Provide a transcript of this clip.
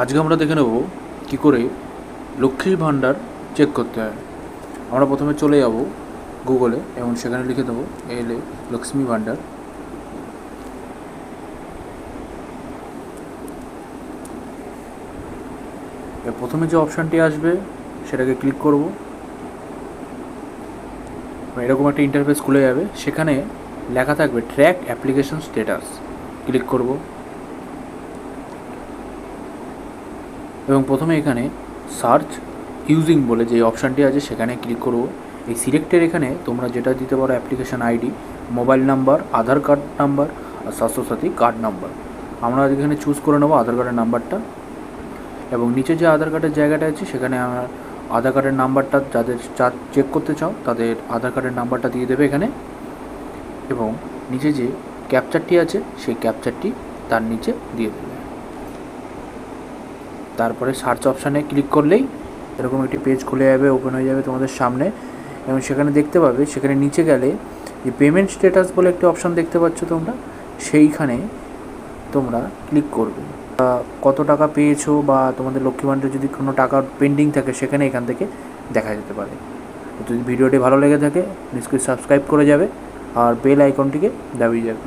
আজকে আমরা দেখে নেব কী করে লক্ষ্মীর ভাণ্ডার চেক করতে হয়। আমরা প্রথমে চলে যাব গুগলে এবং সেখানে লিখে দেবো এলে লক্ষ্মী ভাণ্ডার। এর প্রথমে যে অপশানটি আসবে সেটাকে ক্লিক করব। এরকম একটা ইন্টারফেস খুলে যাবে, সেখানে লেখা থাকবে ট্র্যাক অ্যাপ্লিকেশন স্ট্যাটাস। ক্লিক করব এবং প্রথমে এখানে সার্চ ইউজিং বলে যে অপশানটি আছে সেখানে ক্লিক করব। এই সিলেক্টের এখানে তোমরা যেটা দিতে পারো অ্যাপ্লিকেশান আইডি, মোবাইল নাম্বার, আধার কার্ড নাম্বার আর স্বাস্থ্যসাথী কার্ড নাম্বার। আমরা এখানে চুজ করে নেবো আধার কার্ডের নাম্বারটা এবং নিচে যে আধার কার্ডের জায়গাটা আছে সেখানে আমরা আধার কার্ডের নাম্বারটা যাদের চেক করতে চাও তাদের আধার কার্ডের নাম্বারটা দিয়ে দেবে এখানে, এবং নিচে যে ক্যাপচারটি আছে সেই ক্যাপচারটি তার নিচে দিয়ে দেবে। তারপরে সার্চ অপশানে ক্লিক করলেই এরকম একটি পেজ খুলে যাবে, ওপেন হয়ে যাবে তোমাদের সামনে এবং সেখানে দেখতে পাবে, সেখানে নিচে গেলে যে পেমেন্ট স্ট্যাটাস বলে একটি অপশান দেখতে পাচ্ছ তোমরা, সেইখানে তোমরা ক্লিক করবে। কত টাকা পেয়েছো বা তোমাদের লক্ষ্মী ভাণ্ডারে যদি কোনো টাকা পেন্ডিং থাকে সেখানে এখান থেকে দেখা যেতে পারে। যদি ভিডিওটি ভালো লেগে থাকে নিশ্চয়ই সাবস্ক্রাইব করে যাবে আর বেল আইকনটিকে দাবিয়ে যাবে।